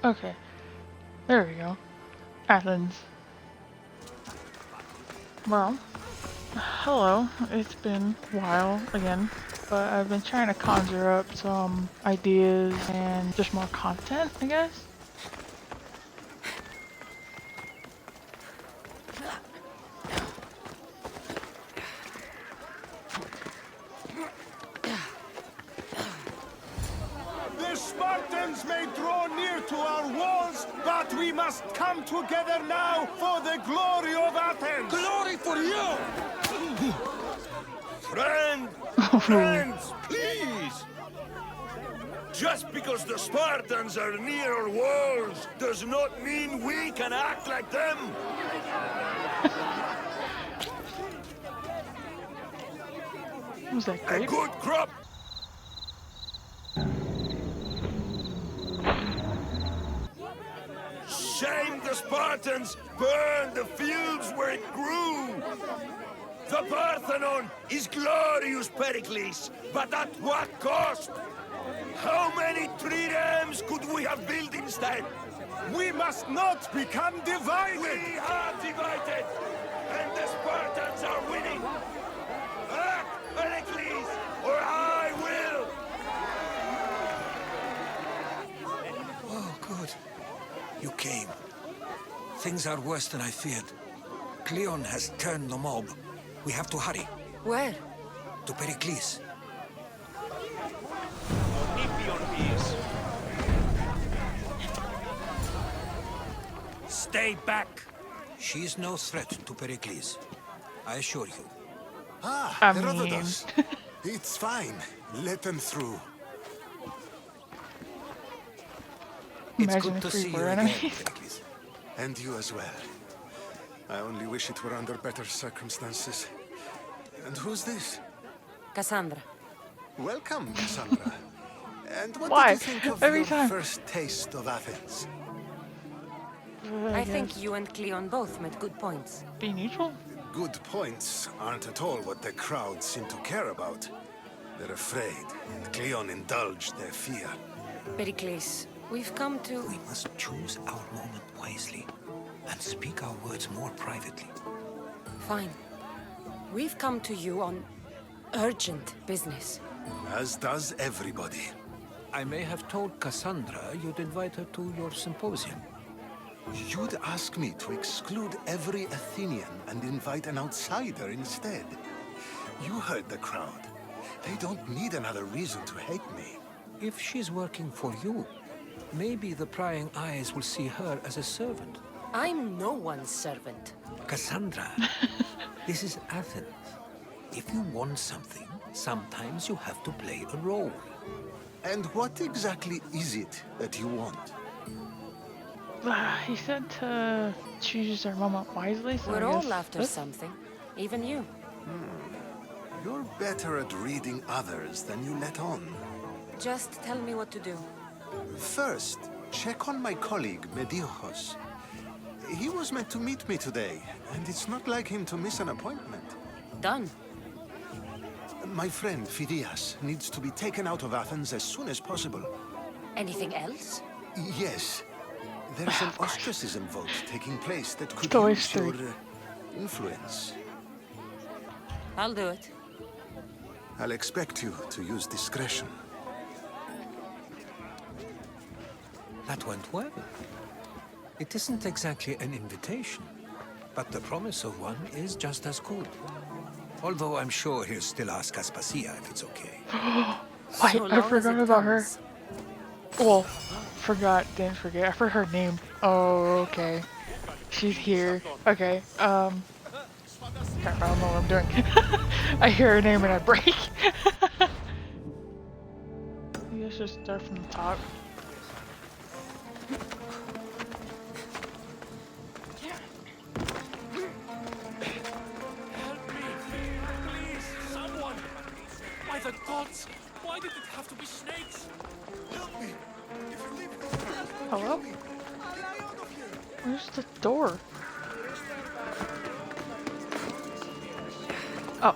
Okay, there we go. Athens. Well, hello. It's been a while again, but I've been trying to conjure up some ideas and just more content, I guess. The Spartans may draw near to our walls, but we must come together now for the glory of Athens! Glory for you! Friends, please! Just because the Spartans are near our walls does not mean we can act like them! Was that A great? good crop! Shame the Spartans burned the fields where it grew! The Parthenon is glorious, Pericles, but at what cost? How many triremes could we have built instead? We must not become divided! We are divided, and the Spartans are winning! Act, Pericles, or I will! Oh, good. You came. Things are worse than I feared. Cleon has turned the mob. We have to hurry. Where? To Pericles. Stay back! She's no threat to Pericles. I assure you. I mean... Herodotus. It's fine. Let them through. It's Imagine good to if we see you were again, enemies. Pericles. And you as well. I only wish it were under better circumstances. And who's this? Kassandra. Welcome, Kassandra. And what Why? did you think of Every your time. first taste of Athens? I think you and Cleon both made good points. Be neutral? Good points aren't at all what the crowd seem to care about. They're afraid, and Cleon indulged their fear. Pericles, we've come to... We must choose our moment wisely and speak our words more privately. Fine. We've come to you on urgent business. As does everybody. I may have told Kassandra you'd invite her to your symposium. You'd ask me to exclude every Athenian and invite an outsider instead. You heard the crowd. They don't need another reason to hate me. If she's working for you, maybe the prying eyes will see her as a servant. I'm no one's servant. Kassandra, this is Athens. If you want something, sometimes you have to play a role. And what exactly is it that you want? He said to choose our moment wisely, so We're I all guess after this? something. Even you. You're better at reading others than you let on. Just tell me what to do. First, check on my colleague, Mediochos. He was meant to meet me today, and it's not like him to miss an appointment. Done. My friend, Phidias, needs to be taken out of Athens as soon as possible. Anything else? Yes. There's an ostracism vote taking place that could Go use history. your influence. I'll do it. I'll expect you to use discretion. That went well. It isn't exactly an invitation, but the promise of one is just as good. Although I'm sure he'll still ask Aspasia if it's okay. Wait, So I long as forgot it about her. comes. Well, didn't forget. I forgot her name. Oh, okay. She's here. Okay, crap, I don't know what I'm doing. I hear her name and I break. You guys just start from the top. Help me! Please, someone! By the gods! Why did it have to be snakes? Help me! If you leave me, Hello? I'll lie out of here! Where's the door? Oh.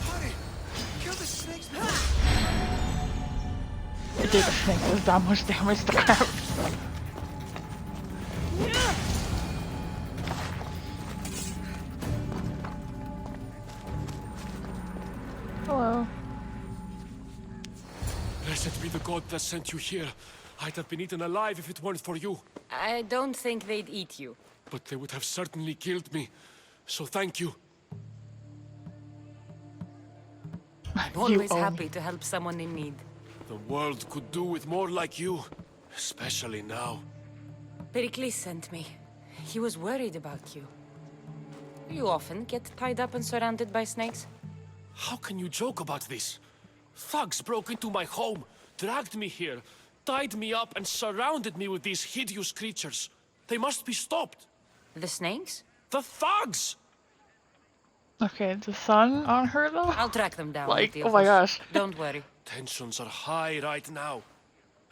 Hurry! Kill the snakes! Dude, the snake does that much damage to crap. Hello. Blessed be the god that sent you here. I'd have been eaten alive if it weren't for you. I don't think they'd eat you. But they would have certainly killed me. So thank you. I'm always happy to help someone in need. The world could do with more like you. Especially now. Pericles sent me. He was worried about you. You often get tied up and surrounded by snakes? How can you joke about this? Thugs broke into my home, dragged me here, tied me up and surrounded me with these hideous creatures. They must be stopped. The snakes? The thugs! Okay, the sun on her though? I'll track them down. Like, Matthew. oh my gosh. Don't worry. Tensions are high right now.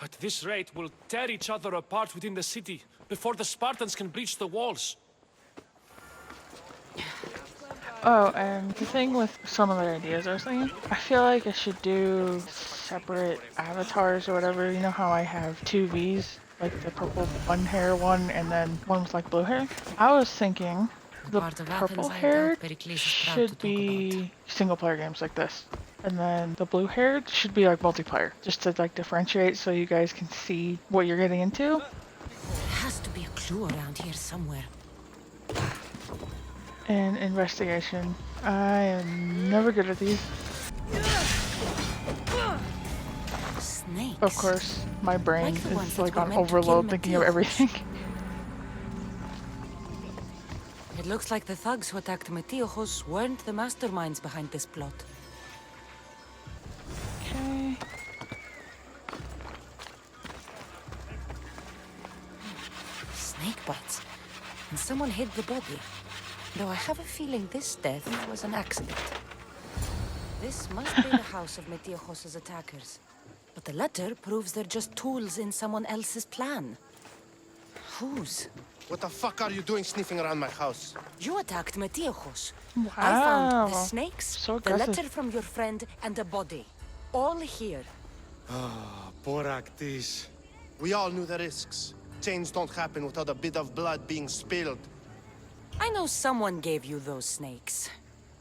At this rate, we'll tear each other apart within the city before the Spartans can breach the walls. Oh, and the thing with some of the ideas I was thinking, I feel like I should do separate avatars or whatever. You know how I have two Vs, like the purple one hair one and then one with like blue hair? I was thinking the Part of purple Athens I haired doubt Pericles is proud to should talk be single player games like this. And then the blue haired should be like multiplayer, just to like differentiate so you guys can see what you're getting into. There has to be a clue around here somewhere. And investigation. I am never good at these. Snakes. Of course, my brain Like the ones is that like were on meant to overload kill thinking of Mateo. everything. It looks like the thugs who attacked Metiochos weren't the masterminds behind this plot. Okay. Snake bites. And someone hid the body. Though I have a feeling this death was an accident. This must be the house of Metiochos' attackers. But the letter proves they're just tools in someone else's plan. Whose? What the fuck are you doing sniffing around my house? You attacked Metiochos. Wow. I found the snakes, So the aggressive. letter from your friend, and a body. All here. Boraktis. We all knew the risks. Change don't happen without a bit of blood being spilled. I know someone gave you those snakes.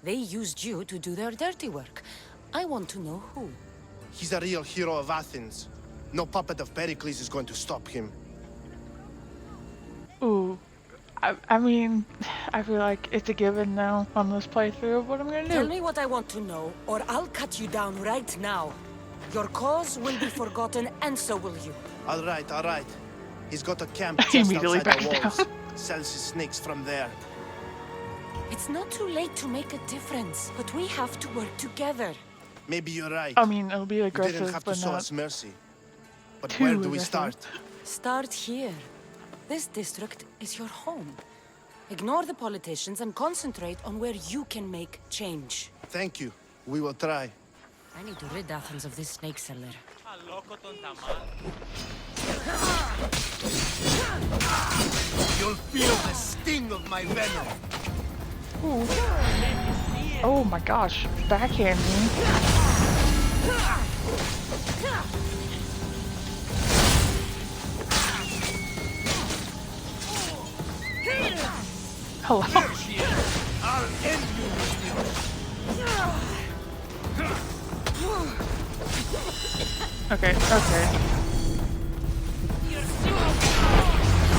They used you to do their dirty work. I want to know who. He's a real hero of Athens. No puppet of Pericles is going to stop him. Ooh. I mean, I feel like it's a given now on this playthrough of what I'm gonna Tell do. me what I want to know, or I'll cut you down right now. Your cause will be forgotten, and so will you. All right. He's got a camp He just immediately outside the backs walls. Sells his snakes from there. It's not too late to make a difference, but we have to work together. Maybe you're right. I mean, it'll be You didn't aggressive, have to but show not us mercy. But too where do we aggressive. start? Start here. This district is your home. Ignore the politicians and concentrate on where you can make change. Thank you. We will try. I need to rid Athens of this snake seller. You'll feel the sting of my venom. Oh my gosh, backhand me. Hello. I'll end you with Okay.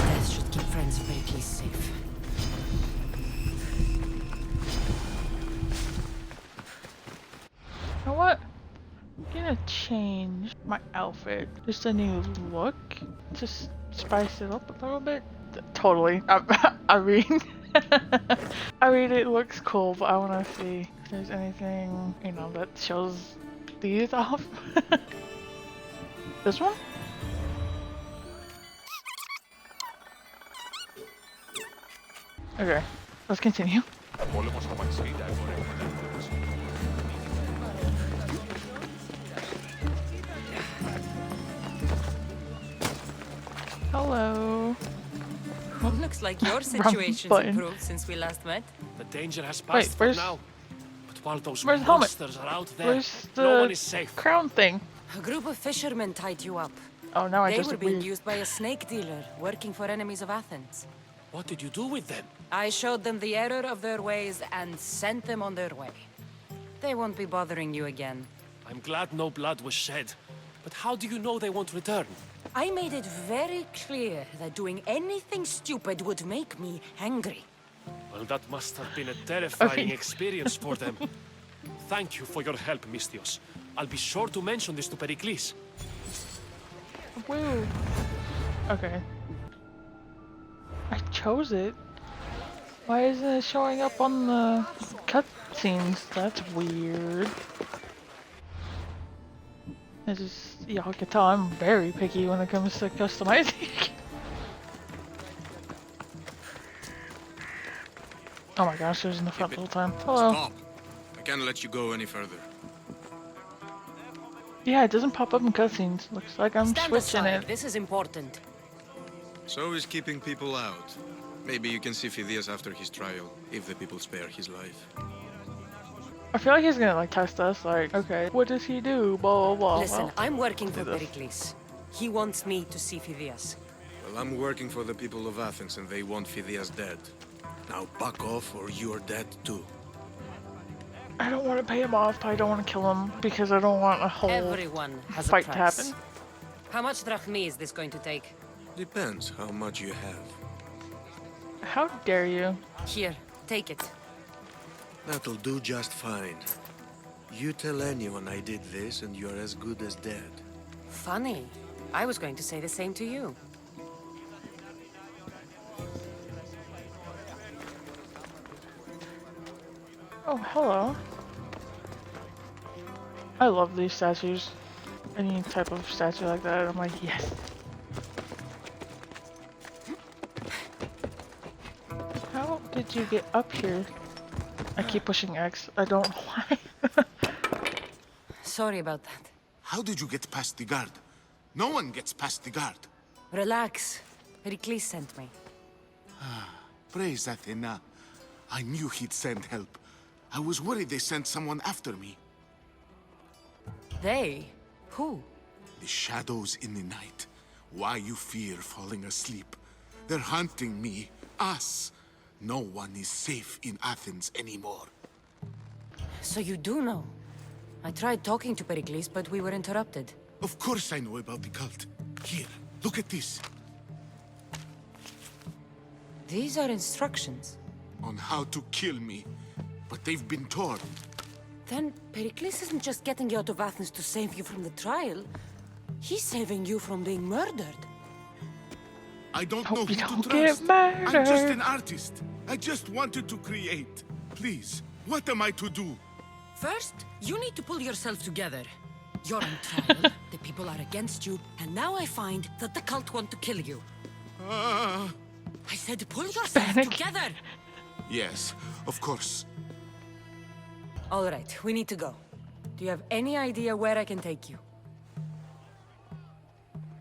Death should keep friends of Pericles safe. You know what? I'm gonna change my outfit. Just a new look. Just spice it up a little bit. Totally. I mean, I mean, it looks cool, but I want to see if there's anything, you know, that shows these off. This one? Okay, let's continue. Hello. Looks like your situation's button. improved since we last met. The danger has Wait, passed for where's- now. But while those where's the helmet? monsters are out there, Where's the no one is safe. crown thing? A group of fishermen tied you up. Oh, now I They just were look being weird. used by a snake dealer working for enemies of Athens. What did you do with them? I showed them the error of their ways and sent them on their way. They won't be bothering you again. I'm glad no blood was shed. But how do you know they won't return? I made it very clear that doing anything stupid would make me angry. Well, that must have been a terrifying Okay. experience for them. Thank you for your help, Mystios. I'll be sure to mention this to Pericles. Woo. Okay. I chose it. Why isn't it showing up on the cutscenes? That's weird. It's just, y'all can tell I'm very picky when it comes to customizing. Oh my gosh, it was in the front the whole time. Hello. Stop. I can't let you go any further. Yeah, it doesn't pop up in cutscenes. Looks like I'm Stand switching aside. it. This is important. So is keeping people out. Maybe you can see Phidias after his trial, if the people spare his life. I feel like he's gonna like test us, like, okay, what does he do? Blah blah blah. Listen, Well, I'm working for do this. Pericles. He wants me to see Phidias. Well, I'm working for the people of Athens and they want Phidias dead. Now back off or you're dead too. I don't want to pay him off, but I don't want to kill him because I don't want a whole Everyone has fight a to price. happen. How much drachmae is this going to take? Depends how much you have. How dare you? Here, take it. That'll do just fine. You tell anyone I did this and you're as good as dead. Funny. I was going to say the same to you. Oh, hello. I love these statues. Any type of statue like that, I'm like, yes. How did you get up here? I keep pushing X. I don't know why. Sorry about that. How did you get past the guard? No one gets past the guard. Relax. Pericles sent me. Praise Athena. I knew he'd send help. I was worried they sent someone after me. They? Who? The shadows in the night. Why you fear falling asleep? They're hunting me. Us. No one is safe in Athens anymore. So you do know. I tried talking to Pericles, but we were interrupted. Of course I know about the cult. Here, look at this. These are instructions. On how to kill me. But they've been torn. Then Pericles isn't just getting you out of Athens to save you from the trial. He's saving you from being murdered. I don't Hope know you who don't to get trust. I'm just murdered. an artist. I just wanted to create. Please, what am I to do? First, you need to pull yourself together. You're on trial, the people are against you, and now I find that the cult want to kill you. Ah, I said pull yourself Panic. together! yes, of course. All right, we need to go. Do you have any idea where I can take you?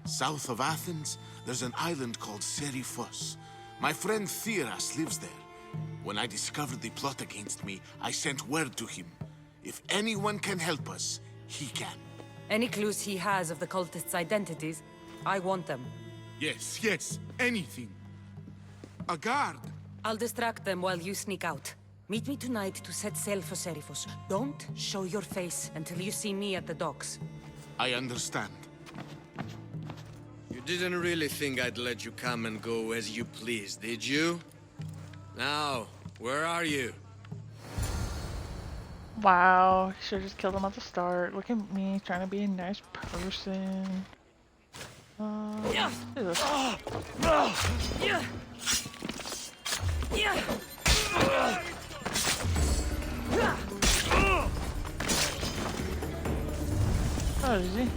South of Athens, there's an island called Seriphos. My friend Theras lives there. When I discovered the plot against me, I sent word to him. If anyone can help us, he can. Any clues he has of the cultists' identities, I want them. Yes, yes, anything. A guard. I'll distract them while you sneak out. Meet me tonight to set sail for Seriphos. Don't show your face until you see me at the docks. I understand. You didn't really think I'd let you come and go as you please, did you? Now, where are you? Wow, should've just killed him at the start. Look at me trying to be a nice person. What is this? Oh, is he?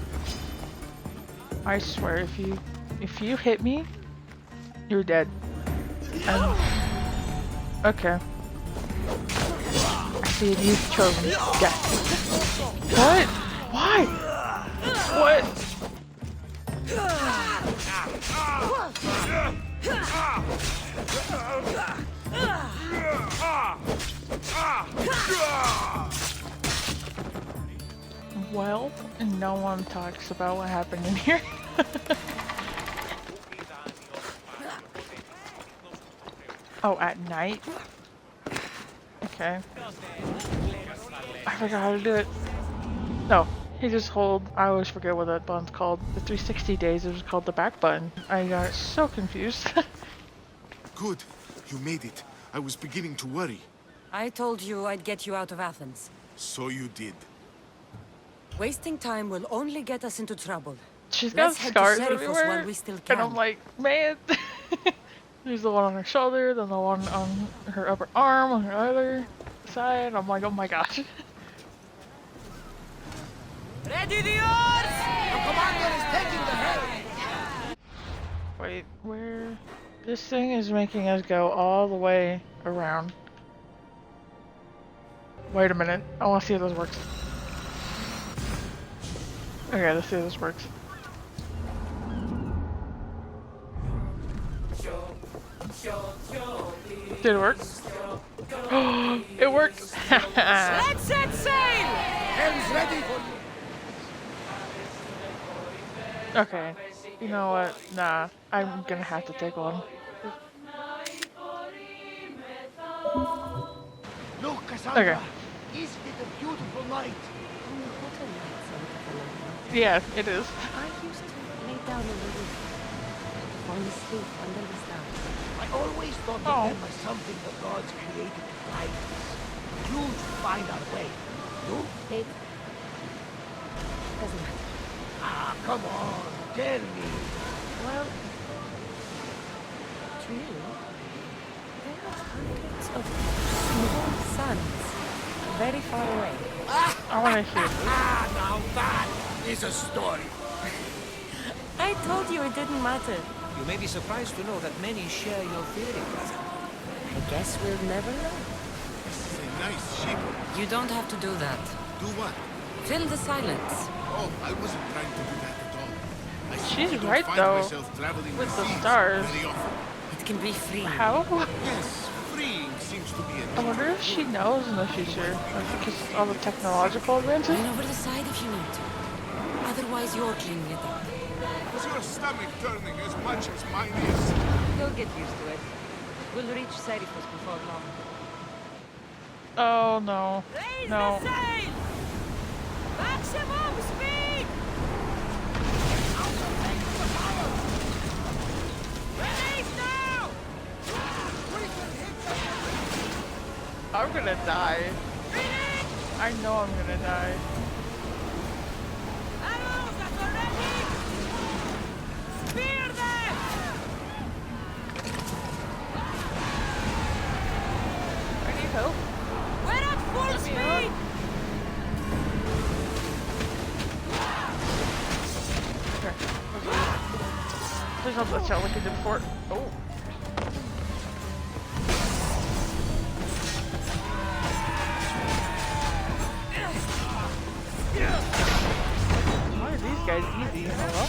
I swear, if you hit me, you're dead. Okay. See if you've chosen death. What? Why? What? Well, no one talks about what happened in here. Oh, at night? Okay. I forgot how to do it. No, he just hold. I always forget what that button's called. The 360 days, it was called the back button. I got so confused. Good. You made it. I was beginning to worry. I told you I'd get you out of Athens. So you did. Wasting time will only get us into trouble. She's got Let's head to scars Serifos everywhere. while we still And I'm can. like, man. There's the one on her shoulder, then the one on her upper arm, on her other side. I'm like, oh my gosh. Ready the oars! The commander is taking the helm! Wait, where? This thing is making us go all the way around. Wait a minute. I want to see if this works. Okay, let's see if this works. Did it work? It worked! Let's set sail! Helm's ready for you! Okay. You know what? Nah. I'm gonna have to take one. Look, Kassandra! Okay. Isn't it a beautiful night? Yeah, it is. I used to lay down on the roof, fall asleep under the stars. I always thought that there was something the gods created to guide us. Clues to find our way. You? It doesn't matter. Ah, come on, tell me. Well, true. There are hundreds of small suns very far away. I want to hear this. Ah, now that is a story. I told you it didn't matter. You may be surprised to know that many share your theory, Kassandra. I guess we'll never know. This is a nice ship. You don't have to do that. Do what? Fill the silence. Oh, I wasn't trying to do that at all. I She's simply don't right, find though, myself traveling with the seas stars. very often. It can be free. How? Yes, freeing seems to be I a wonder if she knows in the future. Because all the technological advances. Lean over the side if you need to. Otherwise, you're cleaning it up. Is your stomach turning as much as mine is? You'll get used to it. We'll reach Serifos before long. Oh no. No. sail! Maximum speed! Release now! I'm gonna die. I know I'm gonna die. Arrows that are ready! Spear them! I need help. We're at full speed! Okay. Please don't glitch out like you did before. Oh. Why are these guys easy? Hello?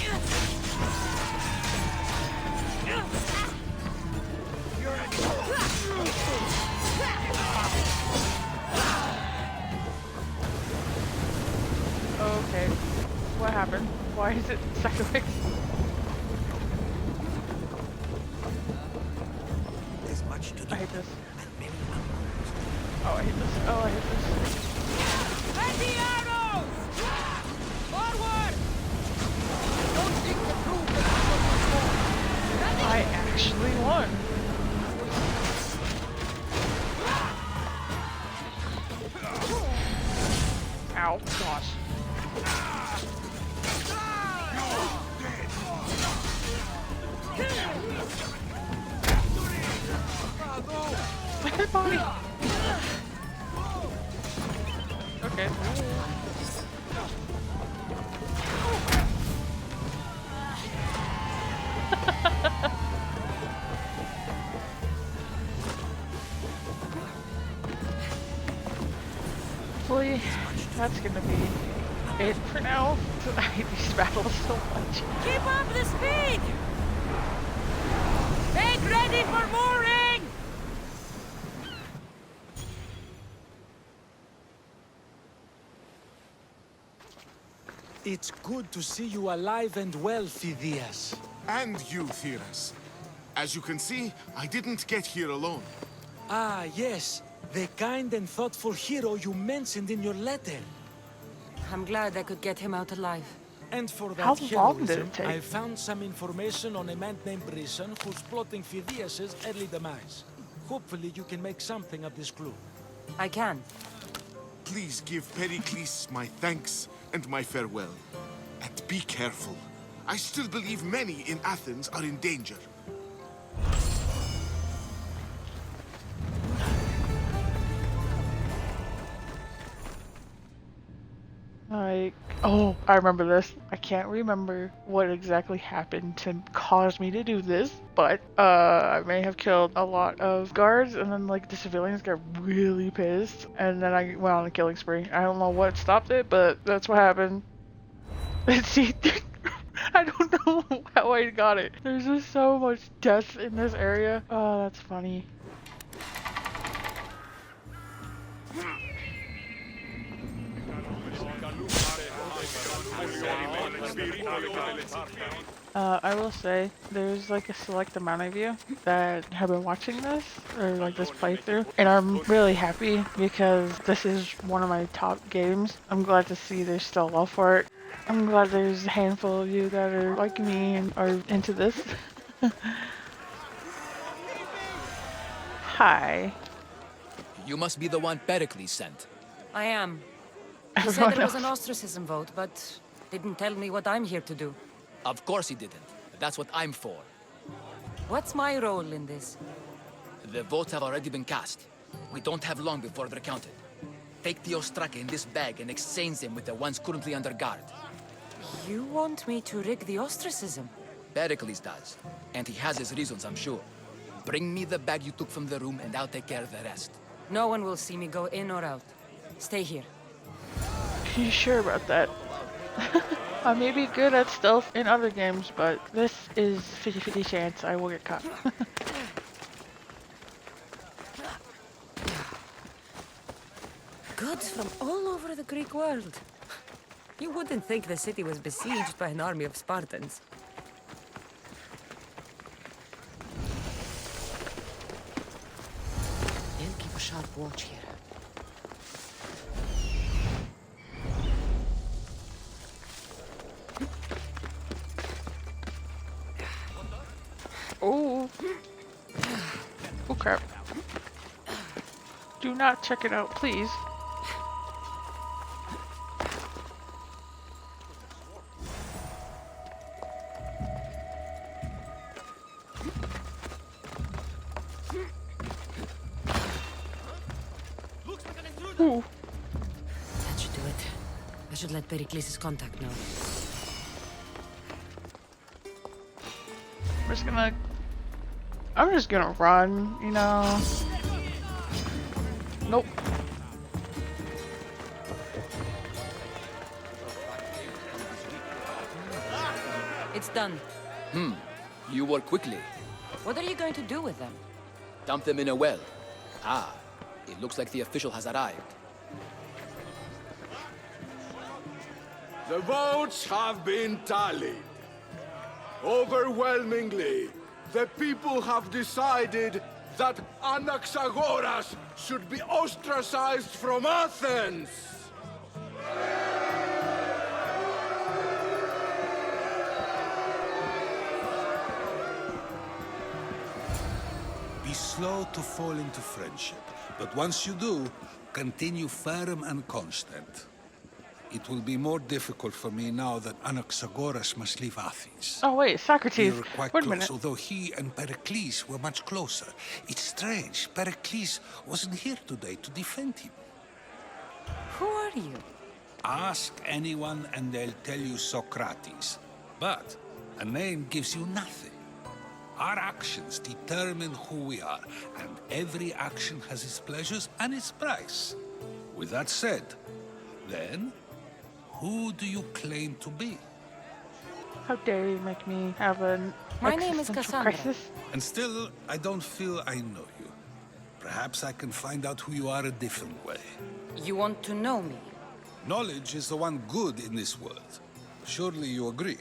Okay. What happened? Why is it sideways? There's much to do. I hate this. And many unknowns. Oh, I hate this. Oh, I hate this. Ready arrows! Forward! Don't think the crew can handle I actually won. Ow, gosh. My body. Okay. Hopefully, that's gonna be it for now. I hate these battles so much. Keep up the speed! Make ready for mooring! It's good to see you alive and well, Phidias. And you, Theras. As you can see, I didn't get here alone. Ah, yes. The kind and thoughtful hero you mentioned in your letter. I'm glad I could get him out alive. And for How that long did heroism, it take? I found some information on a man named Brisson who's plotting Phidias' early demise. Hopefully you can make something of this clue. I can. Please give Pericles my thanks and my farewell. And be careful. I still believe many in Athens are in danger. Like, oh, I remember this. I can't remember what exactly happened to cause me to do this, but I may have killed a lot of guards, and then like the civilians got really pissed, and then I went on a killing spree. I don't know what stopped it, but that's what happened. See, I don't know how I got it. There's just so much death in this area. Oh, that's funny. I will say, there's like a select amount of you that have been watching this, or like this playthrough, and I'm really happy because this is one of my top games. I'm glad to see there's still love for it. I'm glad there's a handful of you that are like me and are into this. Hi. You must be the one Pericles sent. I am. He said Everyone there was else. an ostracism vote, but didn't tell me what I'm here to do. Of course he didn't. That's what I'm for. What's my role in this? The votes have already been cast. We don't have long before they're counted. Take the Ostraka in this bag and exchange them with the ones currently under guard. You want me to rig the ostracism? Pericles does. And he has his reasons, I'm sure. Bring me the bag you took from the room and I'll take care of the rest. No one will see me go in or out. Stay here. You sure about that? I may be good at stealth in other games, but this is 50-50 chance I will get caught. Goods from all over the Greek world. You wouldn't think the city was besieged by an army of Spartans. I'll keep a sharp watch here. Oh. Oh crap. Do not check it out, please. Ooh. That should do it. I should let Pericles' contact know. I'm just gonna run, you know. Nope. It's done. You work quickly. What are you going to do with them? Dump them in a well. Ah, it looks like the official has arrived. The votes have been tallied. Overwhelmingly, the people have decided that Anaxagoras should be ostracized from Athens! Be slow to fall into friendship, but once you do, continue firm and constant. It will be more difficult for me now that Anaxagoras must leave Athens. Oh wait, We Socrates. were quite Wait a close, minute. although he and Pericles were much closer. It's strange, Pericles wasn't here today to defend him. Who are you? Ask anyone and they'll tell you Socrates. But a name gives you nothing. Our actions determine who we are, and every action has its pleasures and its price. With that said, then, who do you claim to be? How dare you make me have an My name is existential Kassandra. crisis? And still, I don't feel I know you. Perhaps I can find out who you are a different way. You want to know me? Knowledge is the one good in this world. Surely you agree?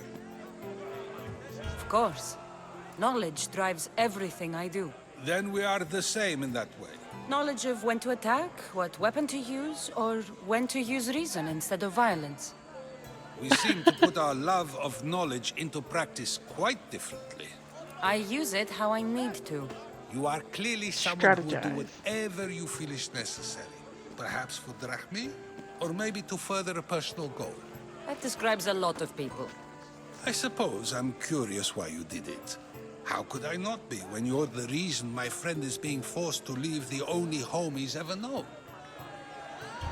Of course. Knowledge drives everything I do. Then we are the same in that way. Knowledge of when to attack, what weapon to use, or when to use reason instead of violence. We seem to put our love of knowledge into practice quite differently. I use it how I need to. You are clearly someone who will do Strategize. whatever you feel is necessary. Perhaps for drachmi, or maybe to further a personal goal. That describes a lot of people. I suppose I'm curious why you did it. How could I not be when you're the reason my friend is being forced to leave the only home he's ever known?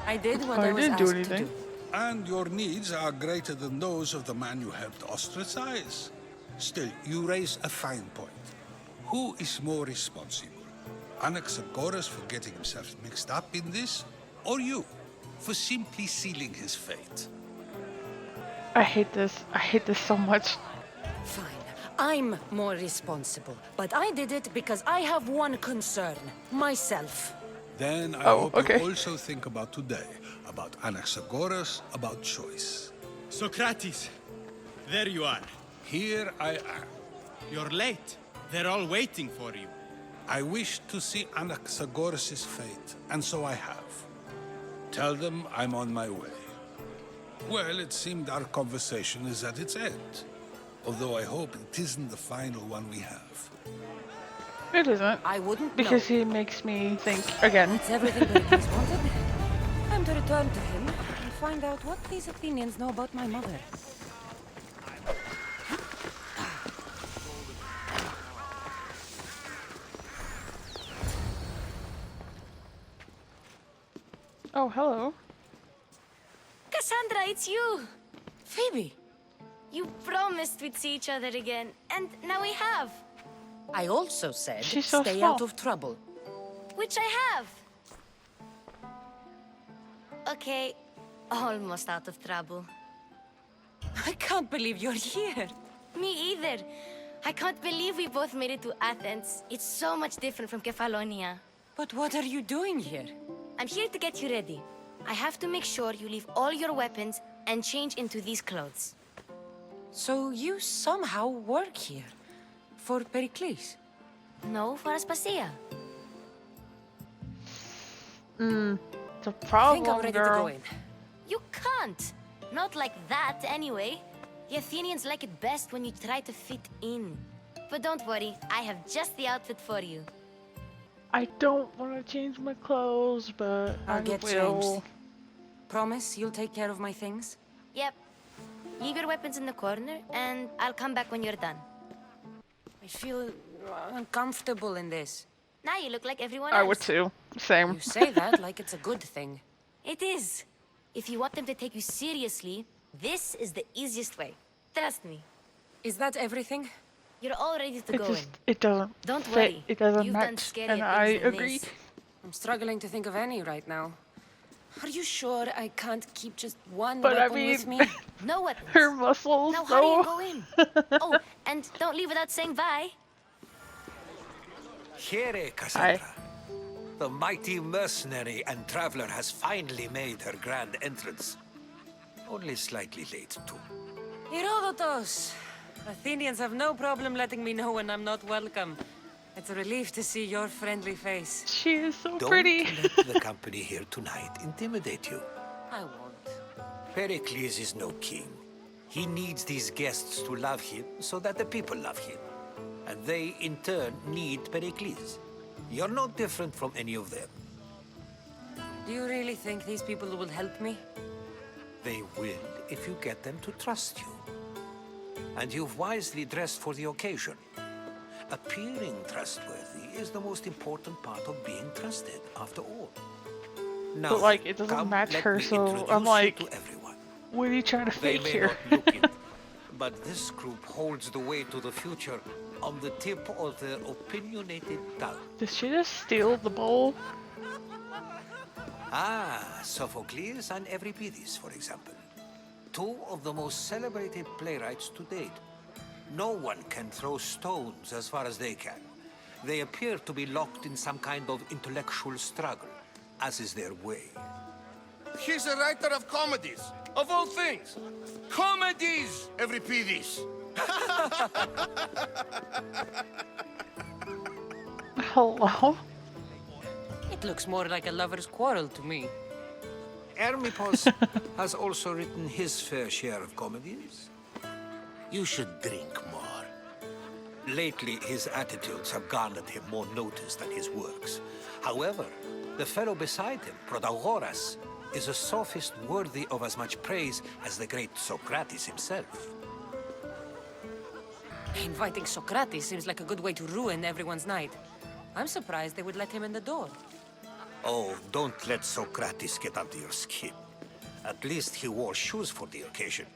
I did what I I was didn't do asked to anything. do. And your needs are greater than those of the man you helped ostracize. Still, you raise a fine point. Who is more responsible? Anaxagoras for getting himself mixed up in this? Or you, for simply sealing his fate? I hate this. I hate this so much. Fine. I'm more responsible. But I did it because I have one concern. Myself. Then I Oh, hope okay. you also think about today. About Anaxagoras, about choice. Socrates, there you are. Here I am. You're late. They're all waiting for you. I wish to see Anaxagoras' fate, and so I have. Tell them I'm on my way. Well, it seemed our conversation is at its end. Although I hope it isn't the final one we have. It isn't. I wouldn't Because know. he makes me think again. It's everything Pericles wanted. Time to return to him and find out what these Athenians know about my mother. Oh, hello. Kassandra, it's you! Phoebe! You promised we'd see each other again, and now we have. I also said She's so stay small. out of trouble. Which I have. Okay, almost out of trouble. I can't believe you're here. Me either. I can't believe we both made it to Athens. It's so much different from Kefalonia. But what are you doing here? I'm here to get you ready. I have to make sure you leave all your weapons and change into these clothes. So you somehow work here? For Pericles? No, for Aspasia. It's a I problem, think I'm ready to girl. go in. You can't. Not like that, anyway. The Athenians like it best when you try to fit in. But don't worry, I have just the outfit for you. I don't want to change my clothes, but I'll I get will. changed. Promise you'll take care of my things? Yep. Leave your weapons in the corner, and I'll come back when you're done. I feel uncomfortable in this. Now you look like everyone I else. would too. Same. You say that like it's a good thing. It is. If you want them to take you seriously, this is the easiest way. Trust me. Is that everything? You're all ready to It go just in. it doesn't Don't fit. worry. It doesn't You've done match, scarier and I things than agree. this. I'm struggling to think of any right now. Are you sure I can't keep just one But I weapon with mean- me? No weapons. Her muscles, Now hurry though. and go in. Oh, and don't leave without saying bye. Here, Kassandra. The mighty mercenary and traveler has finally made her grand entrance. Only slightly late, too. Herodotus! Athenians have no problem letting me know when I'm not welcome. It's a relief to see your friendly face. She is so Don't pretty. let the company here tonight intimidate you. I won't. Pericles is no king. He needs these guests to love him so that the people love him. And they, in turn, need Pericles. You're no different from any of them. Do you really think these people will help me? They will if you get them to trust you. And you've wisely dressed for the occasion. Appearing trustworthy is the most important part of being trusted, after all. Now, But like, it doesn't come, match let her, me so introduce I'm you like, to everyone. what are you trying to They fake may here? not look it, but this group holds the way to the future on the tip of their opinionated tongue. Did she just steal the bowl? Ah, Sophocles and Euripides, for example. Two of the most celebrated playwrights to date. No one can throw stones as far as they can. They appear to be locked in some kind of intellectual struggle, as is their way. He's a writer of comedies. Of all things, comedies, Euripides. Hello? It looks more like a lover's quarrel to me. Hermippos has also written his fair share of comedies. You should drink more. Lately, his attitudes have garnered him more notice than his works. However, the fellow beside him, Protagoras, is a sophist worthy of as much praise as the great Socrates himself. Inviting Socrates seems like a good way to ruin everyone's night. I'm surprised they would let him in the door. Oh, don't let Socrates get under your skin. At least he wore shoes for the occasion.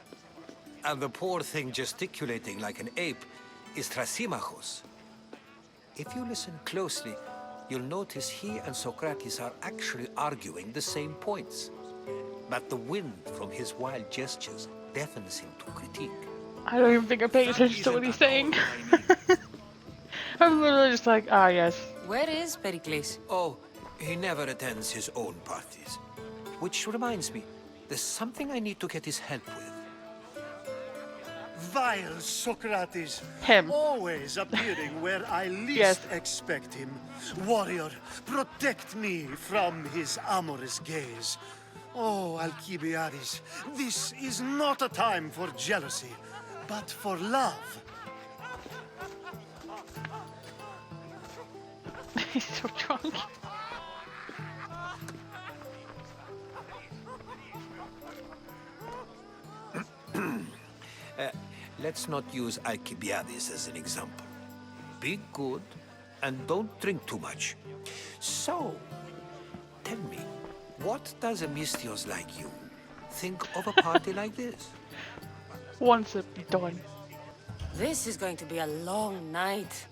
And the poor thing gesticulating like an ape is Thrasymachos. If you listen closely, you'll notice he and Socrates are actually arguing the same points. But the wind from his wild gestures deafens him to critique. I don't even think I'm paying attention to what he's saying. I'm literally just like, ah, yes. Where is Pericles? Oh, he never attends his own parties. Which reminds me, there's something I need to get his help with. Vile Socrates. Him. Always appearing where I least Yes. expect him. Warrior, protect me from his amorous gaze. Oh, Alcibiades, this is not a time for jealousy, but for love. He's so drunk. Let's not use Alcibiades as an example. Be good and don't drink too much. So, tell me, what does a Mystios like you think of a party like this? Once it be done. This is going to be a long night.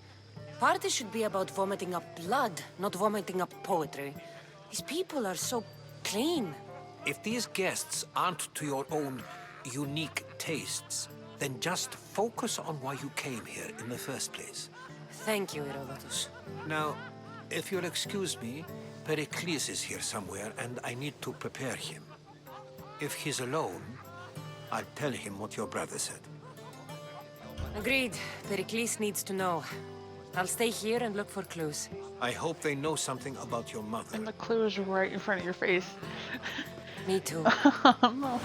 Party should be about vomiting up blood, not vomiting up poetry. These people are so clean. If these guests aren't to your own unique tastes, then just focus on why you came here in the first place. Thank you, Herodotus. Now, if you'll excuse me, Pericles is here somewhere and I need to prepare him. If he's alone, I'll tell him what your brother said. Agreed. Pericles needs to know. I'll stay here and look for clues. I hope they know something about your mother. And the clue is right in front of your face. Me too. No.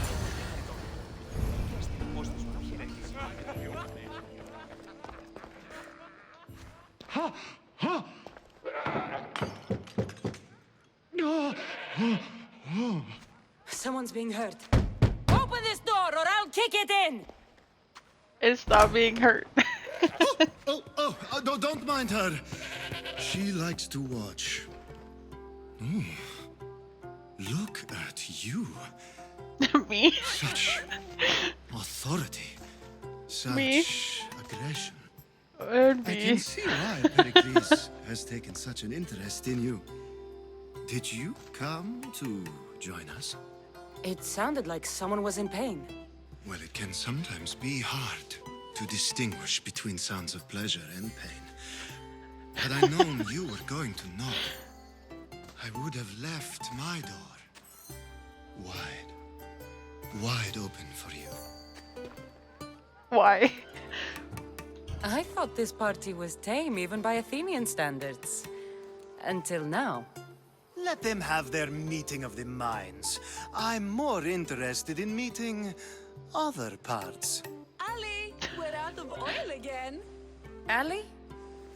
Someone's being hurt. Open this door or I'll kick it in! It's not being hurt. Don't mind her. She likes to watch. Look at you. Me? Such authority. Such Me? aggression. And I me. can see why Pericles has taken such an interest in you. Did you come to join us? It sounded like someone was in pain. Well, it can sometimes be hard to distinguish between sounds of pleasure and pain. Had I known you were going to knock, I would have left my door wide open for you. Why? I thought this party was tame even by Athenian standards. Until now. Let them have their meeting of the minds. I'm more interested in meeting other parts. Ali, we're out of oil again. Ali?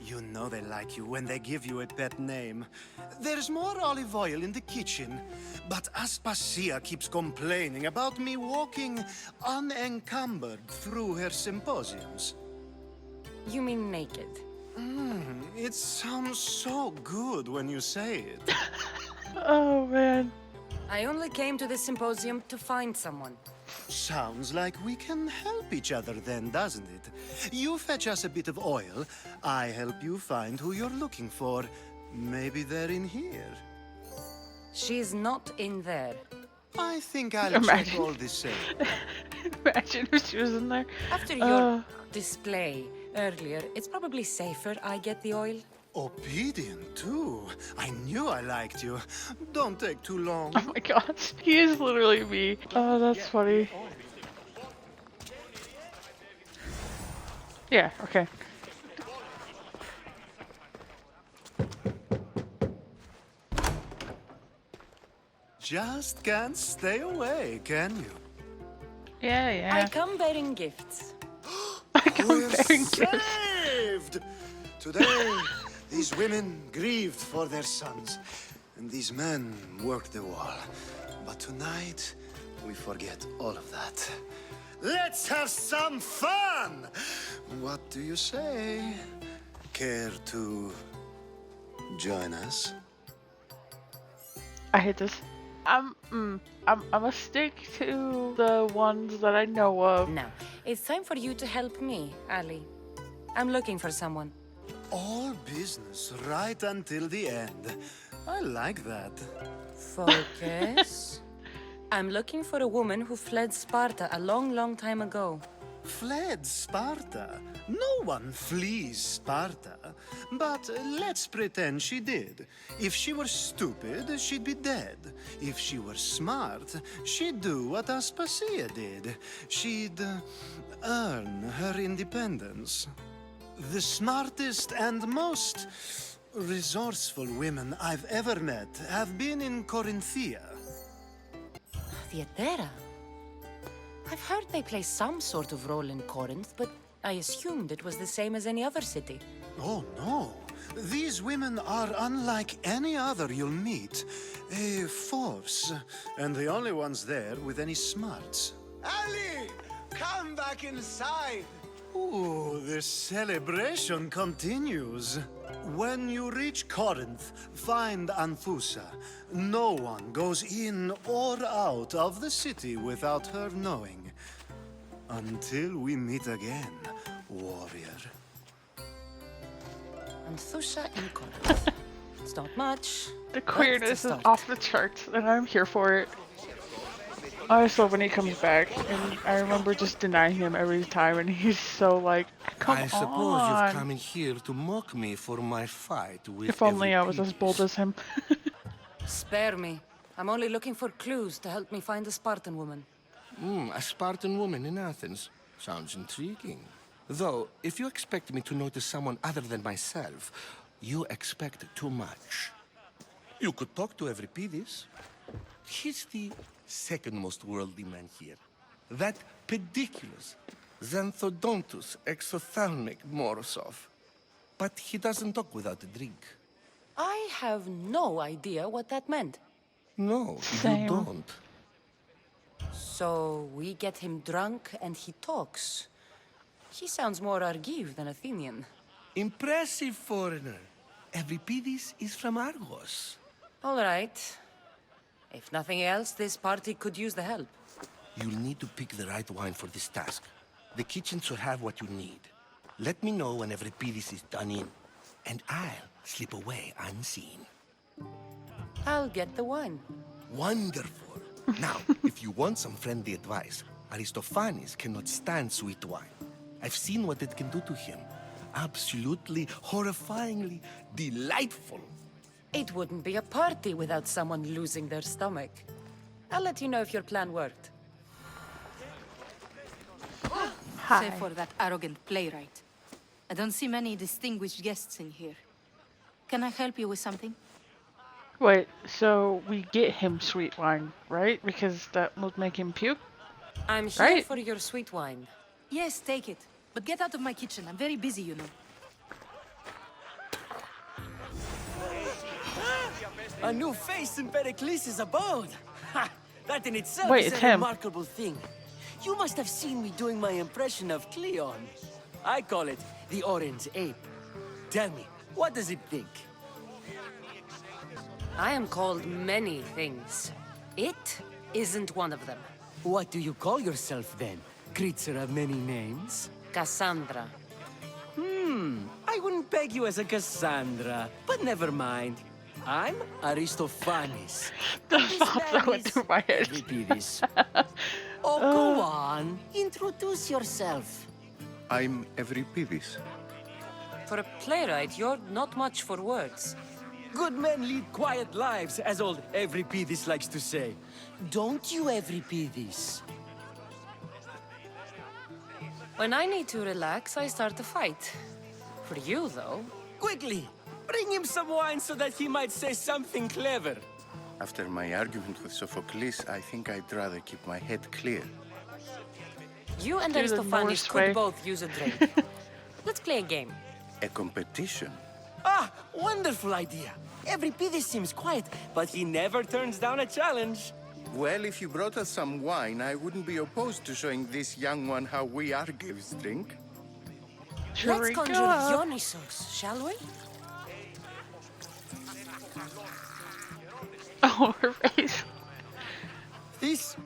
You know they like you when they give you a pet name. There's more olive oil in the kitchen, but Aspasia keeps complaining about me walking unencumbered through her symposiums. You mean naked? It sounds so good when you say it. Oh, man. I only came to this symposium to find someone. Sounds like we can help each other then, doesn't it? You fetch us a bit of oil, I help you find who you're looking for. Maybe they're in here. She's not in there. I think I'll Imagine. check all the same. Imagine if she was in there. After your display earlier, it's probably safer I get the oil. Obedient, too. I knew I liked you. Don't take too long. Oh my gosh, he is literally me. Oh, that's funny. Yeah, okay. Just can't stay away, can you? Yeah. I come bearing gifts. We're saved! Today, these women grieved for their sons, and these men worked the wall. But tonight, we forget all of that. Let's have some fun! What do you say? Care to join us? I hate this. I'm gonna stick to the ones that I know of. Now, it's time for you to help me, Ali. I'm looking for someone. All business right until the end. I like that. Focus. I'm looking for a woman who fled Sparta a long, long time ago. Fled Sparta? No one flees Sparta. But let's pretend she did. If she were stupid, she'd be dead. If she were smart, she'd do what Aspasia did. She'd earn her independence. The smartest and most resourceful women I've ever met have been in Corinthia. Theatera? I've heard they play some sort of role in Corinth, but I assumed it was the same as any other city. Oh, no. These women are unlike any other you'll meet. A force, and the only ones there with any smarts. Ali! Come back inside! Ooh, the celebration continues. When you reach Corinth, find Anfusa. No one goes in or out of the city without her knowing. Until we meet again, warrior. Anthusha in Corinth. It's not much. The but queerness it's a is start. off the charts, and I'm here for it. I just love when he comes back, and I remember just denying him every time, and he's so like, come on. I suppose you've come in here to mock me for my fight with If only I was as bold as him. Spare me. I'm only looking for clues to help me find a Spartan woman. A Spartan woman in Athens. Sounds intriguing. Though, if you expect me to notice someone other than myself, you expect too much. You could talk to Euripides. He's the second most worldly man here. That pediculous Xanthodontus exophthalmic Morosov. But he doesn't talk without a drink. I have no idea what that meant. No, Same. you don't. So we get him drunk and he talks. He sounds more Argive than Athenian. Impressive foreigner. Euripides is from Argos. All right. If nothing else, this party could use the help. You'll need to pick the right wine for this task. The kitchen should have what you need. Let me know when Euripides is done in, and I'll slip away unseen. I'll get the wine. Wonderful. Now, if you want some friendly advice, Aristophanes cannot stand sweet wine. I've seen what it can do to him. Absolutely, horrifyingly delightful. It wouldn't be a party without someone losing their stomach. I'll let you know if your plan worked. Save for that arrogant playwright. I don't see many distinguished guests in here. Can I help you with something? Wait, so we get him sweet wine, right? Because that would make him puke? I'm here Right. for your sweet wine. Yes, take it. But get out of my kitchen. I'm very busy, you know. A new face in Pericles' abode! Ha! That in itself Wait, is it's a him. remarkable thing. You must have seen me doing my impression of Cleon. I call it the Orange Ape. Tell me, what does it think? I am called many things. It isn't one of them. What do you call yourself then? Creature of many names? Kassandra. I wouldn't peg you as a Kassandra, but never mind. I'm Aristophanes. The thoughts that went through my head. Euripides. Oh, go on. Introduce yourself. I'm Euripides. For a playwright, you're not much for words. Good men lead quiet lives, as old Evripidis likes to say. Don't you, Evripidis? When I need to relax, I start to fight. For you, though... Quickly! Bring him some wine so that he might say something clever. After my argument with Sophocles, I think I'd rather keep my head clear. You and Do the Aristophanes Norse could way. both use a drink. Let's play a game. A competition? Ah, wonderful idea. Evripidis seems quiet, but he never turns down a challenge. Well, if you brought us some wine, I wouldn't be opposed to showing this young one how we Argives drink. Let's conjure Dionysos, shall we? Oh, her face. This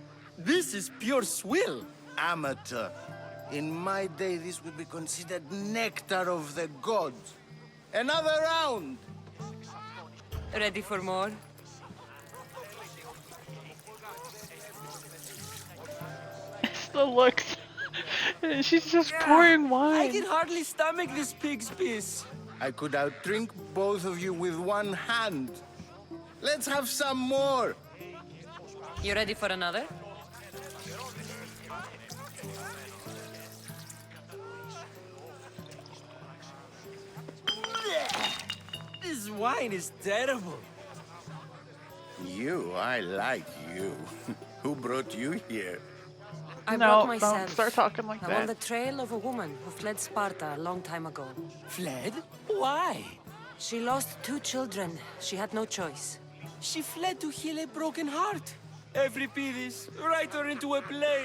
is pure swill. Amateur. In my day, this would be considered nectar of the gods. Another round! Ready for more? It's the looks. She's just pouring wine. I can hardly stomach this pig's piss. I could outdrink both of you with one hand. Let's have some more! You ready for another? This wine is terrible. I like you. Who brought you here? I No, brought don't myself. start talking like I'm that. on the trail of a woman who fled Sparta a long time ago. Fled? Why? She lost 2 children. She had no choice. She fled to heal a broken heart. Evripidis, write her into a play.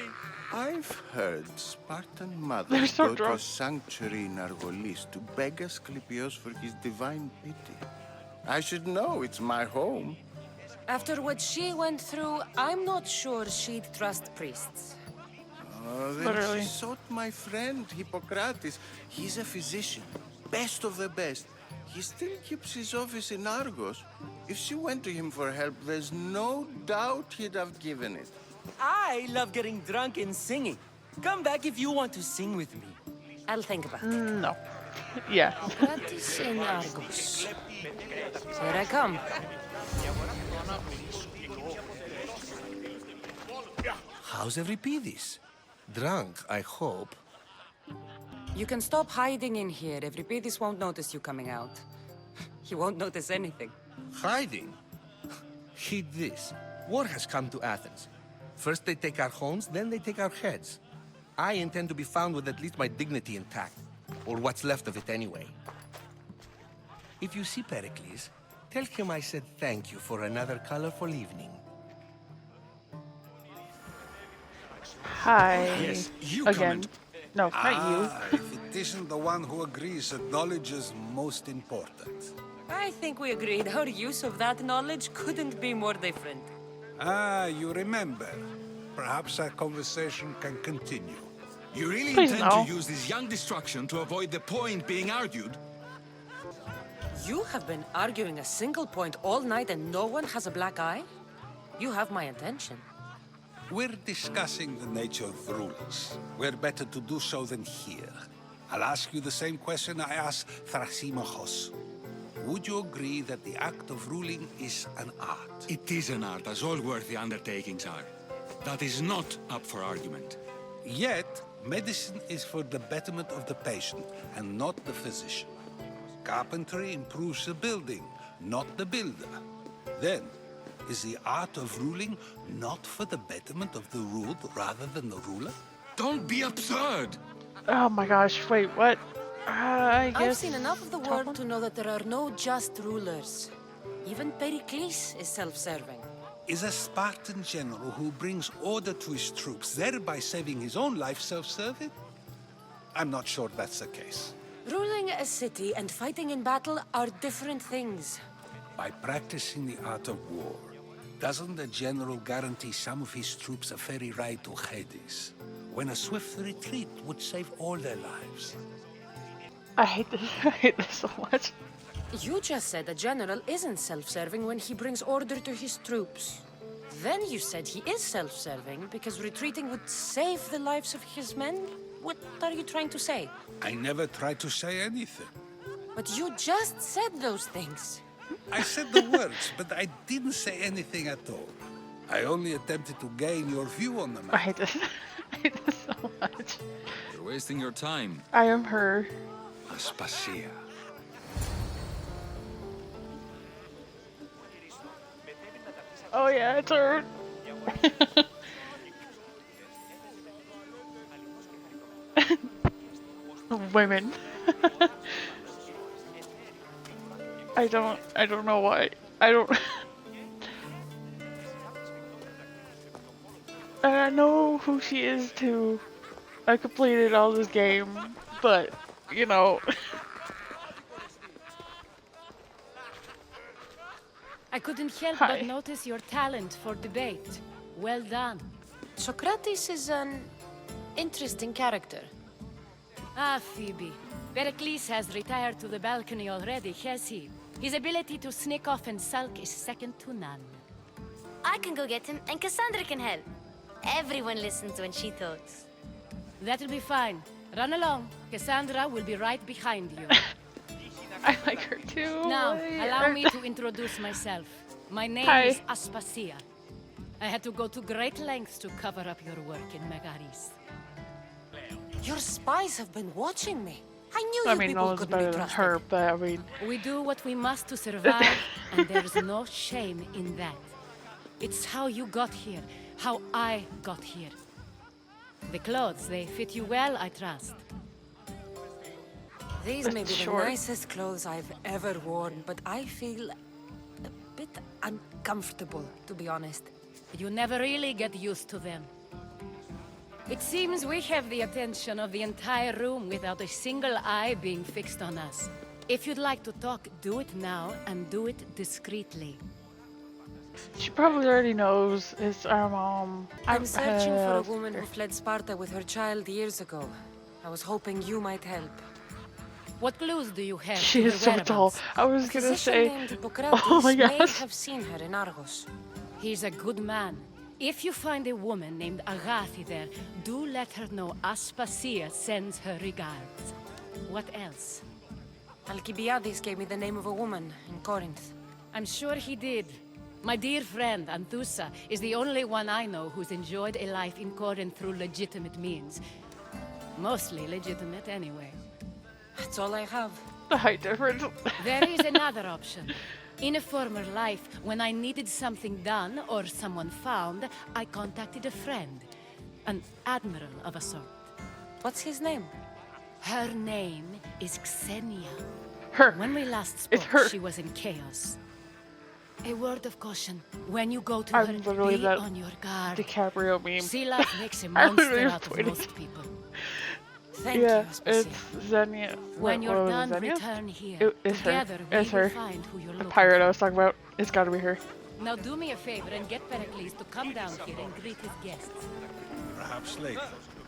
I've heard Spartan They're mothers so go to a drunk. sanctuary in Argolis to beg Asclepios for his divine pity. I should know, it's my home. After what she went through, I'm not sure she'd trust priests. Oh, then Literally. she sought my friend, Hippocrates. He's a physician, best of the best. He still keeps his office in Argos. If she went to him for help, there's no doubt he'd have given it. I love getting drunk and singing. Come back if you want to sing with me. I'll think about it. No. Yeah. Practice in Argos. Here I come. How's Evripidis? Drunk, I hope. You can stop hiding in here. Evripidis won't notice you coming out. He won't notice anything. Hiding? Heed this. War has come to Athens. First they take our homes, then they take our heads. I intend to be found with at least my dignity intact. Or what's left of it anyway. If you see Pericles, tell him I said thank you for another colorful evening. Hi. Yes, you Again. comment. No, not you. If it isn't the one who agrees that knowledge is most important. I think we agreed our use of that knowledge couldn't be more different. Ah, you remember. Perhaps our conversation can continue. You really Please intend no. to use this young destruction to avoid the point being argued? You have been arguing a single point all night and no one has a black eye? You have my attention. We're discussing the nature of rulings. Where better to do so than here? I'll ask you the same question I asked Thrasymachos. Would you agree that the act of ruling is an art? It is an art, as all worthy undertakings are. That is not up for argument. Yet, medicine is for the betterment of the patient and not the physician. Carpentry improves the building, not the builder. Then, is the art of ruling not for the betterment of the ruled rather than the ruler? Don't be absurd! Oh my gosh, wait, what? I guess... I've seen enough of the world to know that there are no just rulers. Even Pericles is self-serving. Is a Spartan general who brings order to his troops, thereby saving his own life, self-serving? I'm not sure that's the case. Ruling a city and fighting in battle are different things. By practicing the art of war, doesn't the general guarantee some of his troops a ferry ride to Hades, when a swift retreat would save all their lives? I hate this. I hate this so much. You just said a general isn't self-serving when he brings order to his troops. Then you said he is self-serving because retreating would save the lives of his men? What are you trying to say? I never tried to say anything. But you just said those things. I said the words, but I didn't say anything at all. I only attempted to gain your view on the matter. I hate this. I hate this so much. You're wasting your time. I am her. Aspasia. Oh yeah, it's her. Women. I don't know why. I don't. And I know who she is too. I completed all this game, but you know. I couldn't help Hi. but notice your talent for debate. Well done. Socrates is an interesting character. Ah, Phoebe. Pericles has retired to the balcony already, has he? His ability to sneak off and sulk is second to none. I can go get him, and Kassandra can help. Everyone listens when she talks. That'll be fine. Run along. Kassandra will be right behind you. I like her too. Now, allow me to introduce myself. My name is Aspasia. I had to go to great lengths to cover up your work in Megaris. Your spies have been watching me. I knew I you mean, no people one's couldn't better be than trusted. her, but I mean. We do what we must to survive, and there's no shame in that. It's how you got here, how I got here. The clothes, they fit you well, I trust. These may be the nicest clothes I've ever worn, but I feel a bit uncomfortable, to be honest. You never really get used to them. It seems we have the attention of the entire room without a single eye being fixed on us. If you'd like to talk, do it now, and do it discreetly. She probably already knows. It's our mom. I'm searching for a woman who fled Sparta with her child years ago. I was hoping you might help. What clues do you have? She to is her so tall. whereabouts? I was gonna say. Named Hippocrates Oh my may gosh. have seen her in Argos. He's a good man. If you find a woman named Agathi there, do let her know Aspasia sends her regards. What else? Alcibiades gave me the name of a woman in Corinth. I'm sure he did. My dear friend, Anthusa, is the only one I know who's enjoyed a life in Corinth through legitimate means. Mostly legitimate, anyway. That's all I have. The height difference. There is another option. In a former life, when I needed something done or someone found, I contacted a friend. An admiral of a sort. What's his name? Her name is Xenia. Her. When we last It's spoke, her. she was in chaos. A word of caution. When you go to I'm her, literally be that on your guard. DiCaprio meme. Sea life makes a I monster literally out of tweeted. most people. Thank Yeah, you, Aspasia. it's Xenia. When What you're was it, done, Xenia? return here. It's her. Together, It's we will her. find who you're The looking pirate for. I was talking about. It's gotta be her. Now do me a favor and get Pericles to come down here and greet his guests. Perhaps later.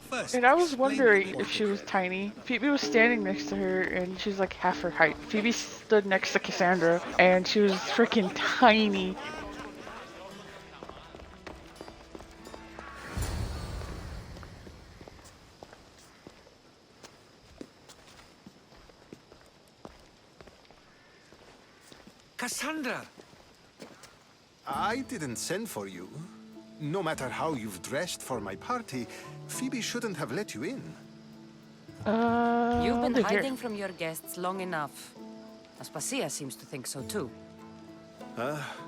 First, And I was explain wondering the if she was tiny. Phoebe was standing next to her and she's like half her height. Phoebe stood next to Kassandra and she was freaking tiny. Kassandra! I didn't send for you. No matter how you've dressed for my party, Phoebe shouldn't have let you in. You've been look here. hiding from your guests long enough. Aspasia seems to think so too.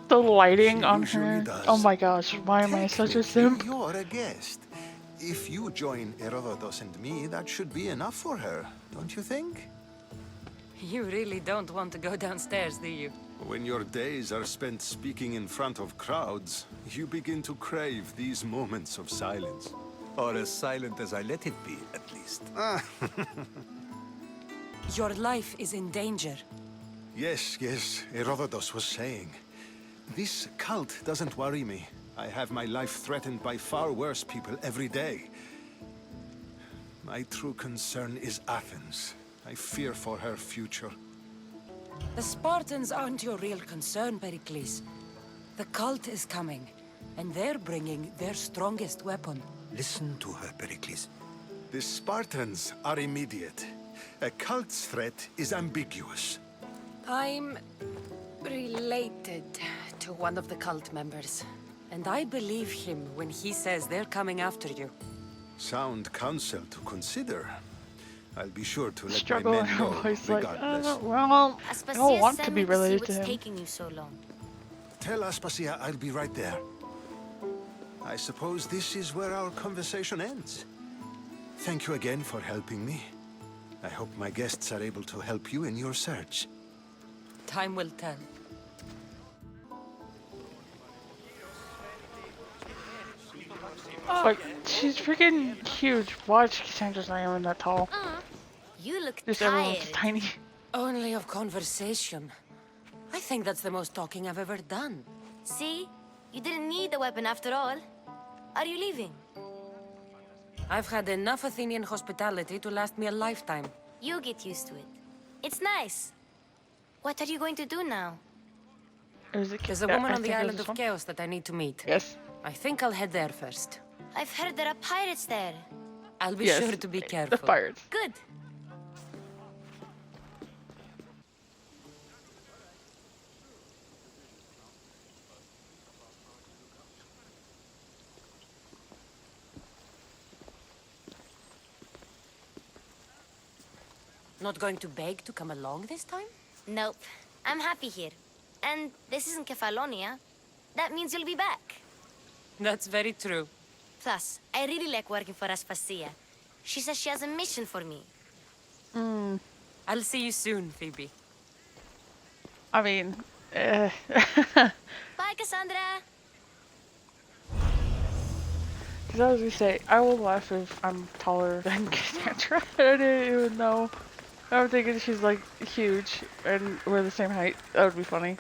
The lighting She on usually her. does. Oh my gosh, why am I such a simp? You're a guest. If you join Herodotus and me, that should be enough for her, don't you think? You really don't want to go downstairs, do you? When your days are spent speaking in front of crowds, you begin to crave these moments of silence. Or as silent as I let it be, at least. Your life is in danger. Yes, Herodotus was saying. This cult doesn't worry me. I have my life threatened by far worse people every day. My true concern is Athens. I fear for her future. The Spartans aren't your real concern, Pericles. The cult is coming, and they're bringing their strongest weapon. Listen to her, Pericles. The Spartans are immediate. A cult's threat is ambiguous. I'm related to one of the cult members. And I believe him when he says they're coming after you. Sound counsel to consider. I'll be sure to let Struggle my in men her know, voice like, regardless. well, I don't want to sent be me to see related what's to him. taking you so long. Tell Aspasia I'll be right there. I suppose this is where our conversation ends. Thank you again for helping me. I hope my guests are able to help you in your search. Time will tell. Like, she's freaking huge. Watch, Cassandra's not even that tall. You look Just tired. everyone's tiny. Only of conversation. I think that's the most talking I've ever done. See? You didn't need the weapon after all. Are you leaving? I've had enough Athenian hospitality to last me a lifetime. You get used to it. It's nice. What are you going to do now? There's a woman on the island of Chaos that I need to meet. Yes. I think I'll head there first. I've heard there are pirates there. I'll be Yes, sure to be careful. the pirates. Good. Not going to beg to come along this time? Nope. I'm happy here. And this isn't Kefalonia. That means you'll be back. That's very true. Plus, I really like working for Aspasia. She says she has a mission for me. I'll see you soon, Phoebe. I mean, Bye, Kassandra! because I was gonna say, I will laugh if I'm taller than Cassandra. I didn't even know. I'm thinking she's like huge and we're the same height. That would be funny.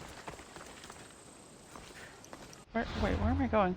Wait, where am I going?